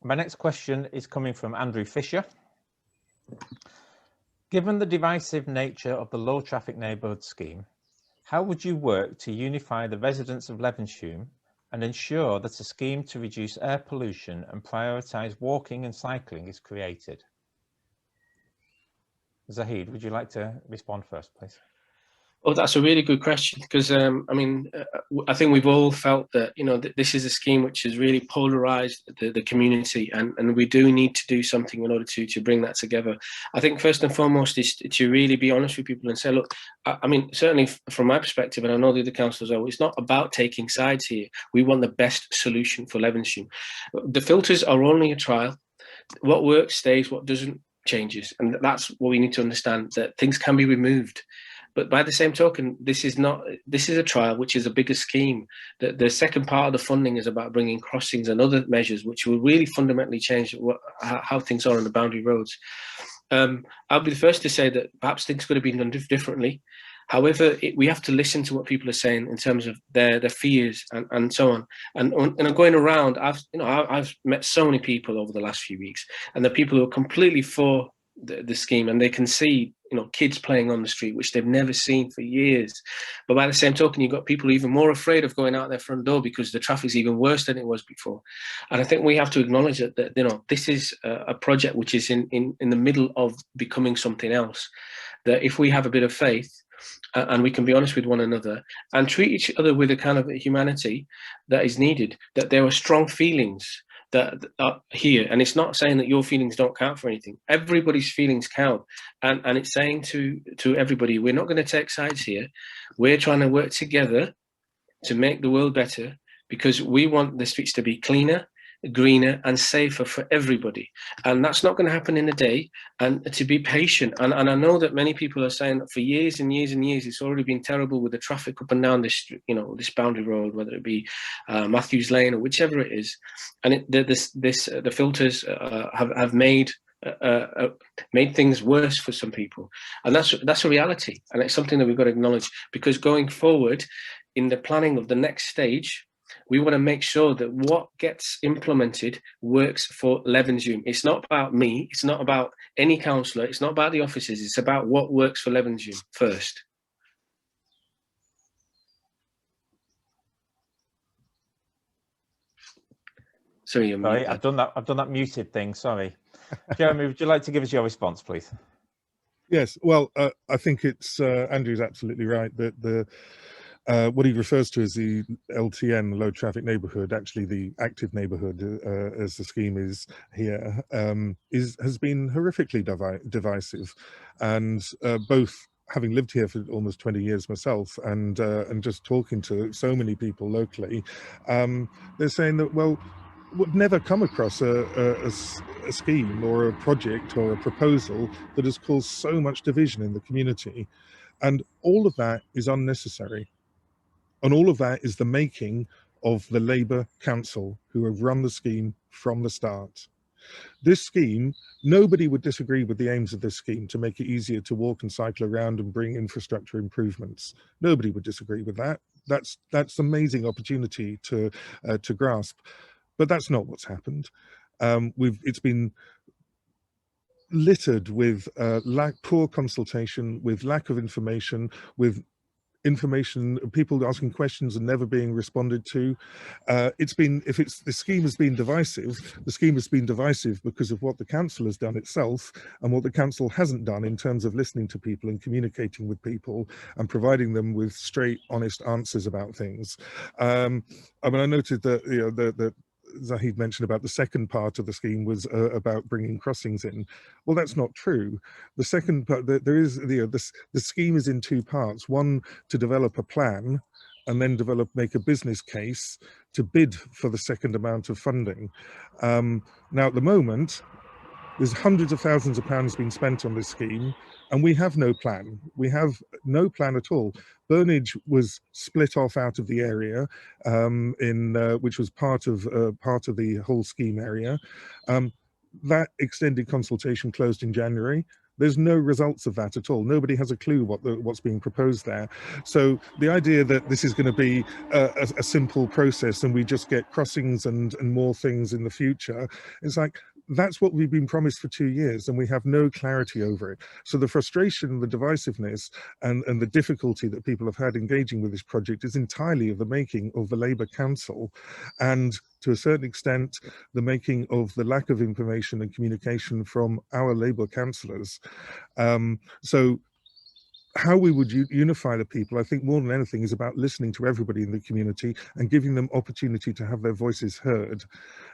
My next question is coming from Andrew Fisher. Given the divisive nature of the low traffic neighbourhood scheme, how would you work to unify the residents of Levenshulme and ensure that a scheme to reduce air pollution and prioritise walking and cycling is created? Zahid, would you like to respond first, please? Oh, that's a really good question, because I mean, I think we've all felt that, you know, this is a scheme which has really polarized the community, and we do need to do something in order to bring that together. I think first and foremost is to really be honest with people and say, look, I mean, certainly from my perspective, and I know the other councillors are, it's not about taking sides here. We want the best solution for Levenshulme. The filters are only a trial. What works stays, what doesn't changes, and that's what we need to understand, that things can be removed. But by the same token, this is a trial which is a bigger scheme. The second part of the funding is about bringing crossings and other measures which will really fundamentally change how things are on the boundary roads. I'll be the first to say that perhaps things could have been done differently. However, we have to listen to what people are saying in terms of their fears and so on. And going around, I've met so many people over the last few weeks, and the people who are completely for the scheme, and they can see, you know, kids playing on the street, which they've never seen for years. But by the same token, you've got people even more afraid of going out their front door because the traffic's even worse than it was before. And I think we have to acknowledge that you know, this is a project which is in the middle of becoming something else. That if we have a bit of faith, and we can be honest with one another and treat each other with a kind of humanity that is needed, that there are strong feelings that are here, and it's not saying that your feelings don't count for anything. Everybody's feelings count, and it's saying to everybody, we're not going to take sides here. We're trying to work together to make the world better, because we want the streets to be cleaner, greener and safer for everybody. And that's not going to happen in a day, and to be patient. And I know that many people are saying that for years and years and years, it's already been terrible with the traffic up and down this, you know, this boundary road, whether it be Matthews Lane or whichever it is. And the filters have made things worse for some people. And that's a reality. And it's something that we've got to acknowledge, because going forward in the planning of the next stage, we want to make sure that what gets implemented works for Levenshulme. It's not about me. It's not about any councillor. It's not about the offices. It's about what works for Levenshulme first. Sorry, I've done that muted thing. Sorry, Jeremy. Would you like to give us your response, please? Yes. Well, I think it's Andrew's absolutely right that what he refers to as the LTN, low traffic neighbourhood, actually the active neighbourhood, as the scheme is here, has been horrifically divisive, and both having lived here for almost 20 years myself, and just talking to so many people locally, they're saying that, well, would never come across a scheme or a project or a proposal that has caused so much division in the community, and all of that is unnecessary. And all of that is the making of the Labour Council, who have run the scheme from the start. This scheme, nobody would disagree with the aims of this scheme to make it easier to walk and cycle around and bring infrastructure improvements. Nobody would disagree with that. That's amazing opportunity to grasp, but that's not what's happened. It's been littered with poor consultation, with lack of information, with people asking questions and never being responded to. The scheme has been divisive, the scheme has been divisive because of what the council has done itself and what the council hasn't done in terms of listening to people and communicating with people and providing them with straight, honest answers about things. I mean, I noted that, you know, that Zahid mentioned about the second part of the scheme was about bringing crossings in. Well, that's not true. The second part, the scheme is in two parts. One, to develop a plan, and then make a business case to bid for the second amount of funding. Now, at the moment, there's hundreds of thousands of pounds being spent on this scheme, and we have no plan. We have no plan at all. Burnage was split off out of the area, which was part of the whole scheme area. That extended consultation closed in January. There's no results of that at all. Nobody has a clue what's being proposed there. So the idea that this is going to be a simple process and we just get crossings and more things in the future, it's like, that's what we've been promised for 2 years and we have no clarity over it. So the frustration, the divisiveness and the difficulty that people have had engaging with this project is entirely of the making of the Labour Council, and to a certain extent the making of the lack of information and communication from our Labour councillors. So how we would unify the people, I think more than anything, is about listening to everybody in the community and giving them opportunity to have their voices heard.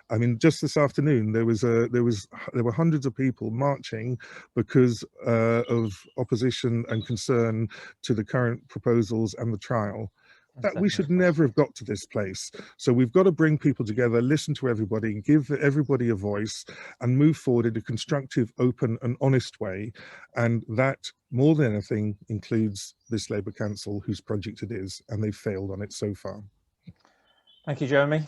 I mean, just this afternoon there were hundreds of people marching because of opposition and concern to the current proposals and the trial. That we should never have got to this place. So we've got to bring people together, listen to everybody, and give everybody a voice, and move forward in a constructive, open and honest way. And that, more than anything, includes this Labour Council, whose project it is, and they've failed on it so far. Thank you, Jeremy.